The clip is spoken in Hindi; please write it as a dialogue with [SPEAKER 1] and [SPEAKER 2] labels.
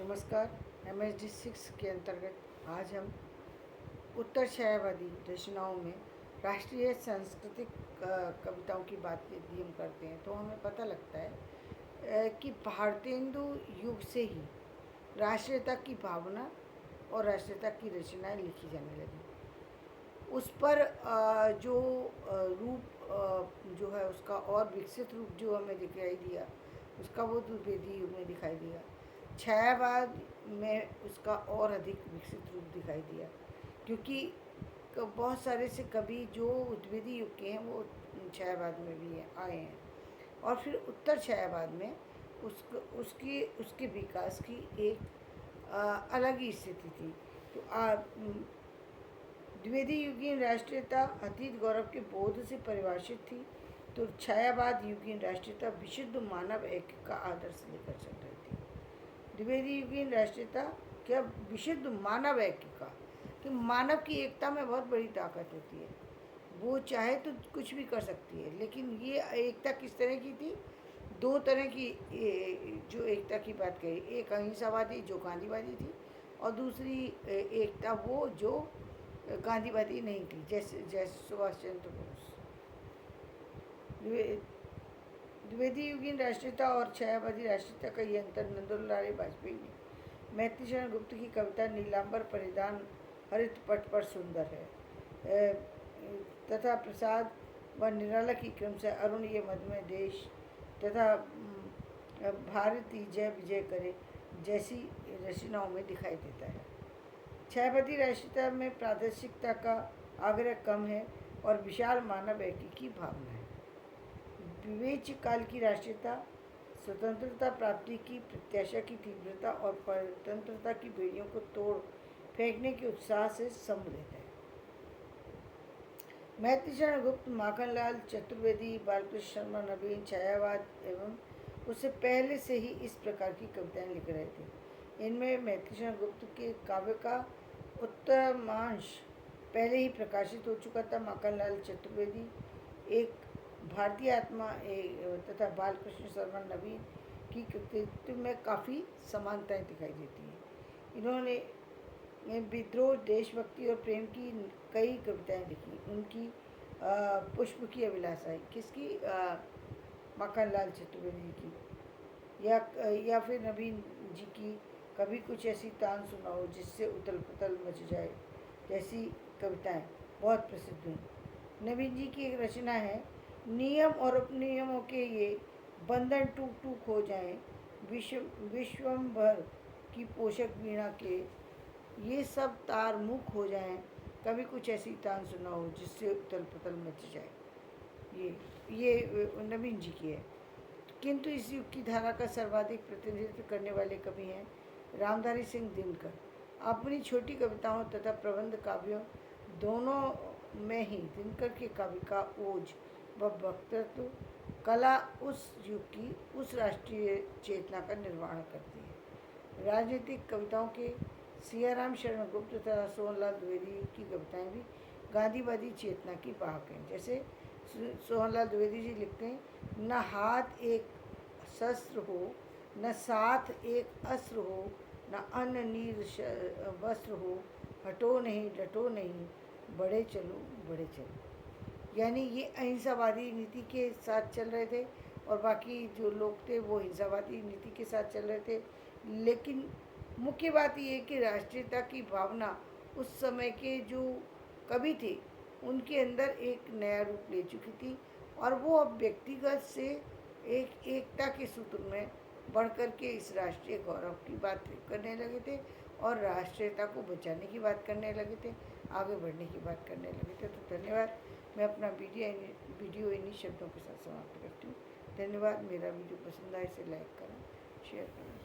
[SPEAKER 1] नमस्कार। MSD 6 के अंतर्गत आज हम उत्तर छायावादी रचनाओं में राष्ट्रीय सांस्कृतिक कविताओं की बात यदि हम करते हैं तो हमें पता लगता है कि भारतेंदु युग से ही राष्ट्रीयता की भावना और राष्ट्रीयता की रचनाएं लिखी जाने लगी। उस पर जो रूप जो है उसका और विकसित रूप जो हमें दिखाई दिया उसका वो द्विवेदी युग में दिखाई दिया। छायावाद में उसका और अधिक विकसित रूप दिखाई दिया, क्योंकि बहुत सारे से कवि जो द्विवेदी युग के हैं वो छायावाद में भी आए हैं। और फिर उत्तर छायावाद में उसके विकास की एक अलग ही स्थिति थी। तो द्विवेदी युगीन राष्ट्रीयता अतीत गौरव के बोध से परिभाषित थी, तो छायावाद युगीन राष्ट्रीयता विशुद्ध मानव ऐक्य का आदर्श लेकर चल रही थी। द्विवेदी युगीन राष्ट्रीयता क्या विशुद्ध मानव ऐक्य का, कि मानव की एकता में बहुत बड़ी ताकत होती है, वो चाहे तो कुछ भी कर सकती है। लेकिन ये एकता किस तरह की थी? दो तरह की जो एकता की बात कही, एक अहिंसावादी जो गांधीवादी थी, और दूसरी एकता वो जो गांधीवादी नहीं थी, जैसे सुभाष चंद्र बोस। द्विवेदी युगीन राष्ट्रीयता और छायावादी राष्ट्रीयता का ये अंतर नंदलाल वाजपेयी ने मैथिली शरण गुप्त की कविता नीलांबर परिधान हरित पट पर सुंदर है तथा प्रसाद व निराला की क्रम से अरुण ये मधुमेह देश तथा भारती जय विजय करे जैसी रचनाओं में दिखाई देता है। छायावादी राष्ट्रीयता में प्रादेशिकता का आग्रह कम है और विशाल मानव ऐक्य की भावना है। विवेच्य काल की राष्ट्रीयता स्वतंत्रता प्राप्ति की प्रत्याशा की तीव्रता और परतंत्रता की बेड़ियों को तोड़ फेंकने के उत्साह से सम्मिलित है। मैथिली शरण गुप्त, माखनलाल चतुर्वेदी, बालकृष्ण शर्मा, नवीन छायावाद एवं उससे पहले से ही इस प्रकार की कविताएं लिख रहे थे। इनमें मैथिली शरण गुप्त के काव्य का उत्तमांश पहले ही प्रकाशित हो चुका था। माखनलाल चतुर्वेदी एक भारतीय आत्मा तथा बालकृष्ण शर्मा नवीन की कृतित्व में काफ़ी समानताएं दिखाई देती हैं। इन्होंने विद्रोह, देशभक्ति और प्रेम की कई कविताएं लिखी। उनकी पुष्प की अभिलाषा किसकी? माखनलाल चतुर्वेदी की। या फिर नवीन जी की कभी कुछ ऐसी तान सुनाओ जिससे उथल पुथल मच जाए जैसी कविताएं बहुत प्रसिद्ध हुई। नवीन जी की एक रचना है, नियम और उपनियमों के ये बंधन टूट टूट हो जाएं, विश्वम्भर की पोषक वीणा के ये सब तार मुख हो जाएं, कभी कुछ ऐसी तान सुनाओ जिससे उथल पुथल मच जाए। ये नवीन जी की है। किंतु इस युग की धारा का सर्वाधिक प्रतिनिधित्व करने वाले कवि हैं रामधारी सिंह दिनकर। अपनी छोटी कविताओं तथा प्रबंध काव्यों दोनों में ही दिनकर के काव्य का ओज व वक्तृत्व कला उस युग की उस राष्ट्रीय चेतना का निर्माण करती है। राजनीतिक कविताओं के सियाराम शरण गुप्त तथा सोहनलाल द्विवेदी की कविताएं भी गांधीवादी चेतना की वाहक हैं। जैसे सोहनलाल द्विवेदी जी लिखते हैं, न हाथ एक शस्त्र हो, न साथ एक अस्त्र हो, न अन्न नीर वस्त्र हो, हटो नहीं डटो नहीं, बढ़े चलो बढ़े चलो। यानी ये अहिंसावादी नीति के साथ चल रहे थे और बाकी जो लोग थे वो हिंसावादी नीति के साथ चल रहे थे। लेकिन मुख्य बात ये कि राष्ट्रीयता की भावना उस समय के जो कवि थे उनके अंदर एक नया रूप ले चुकी थी, और वो अब व्यक्तिगत से एक एकता के सूत्र में बढ़ कर के इस राष्ट्रीय गौरव की बात करने लगे थे और राष्ट्रीयता को बचाने की बात करने लगे थे, आगे बढ़ने की बात करने लगे थे। तो धन्यवाद। मैं अपना वीडियो इन्हीं शब्दों के साथ समाप्त करती हूँ। धन्यवाद। मेरा वीडियो पसंद आए इसे लाइक करें, शेयर करें।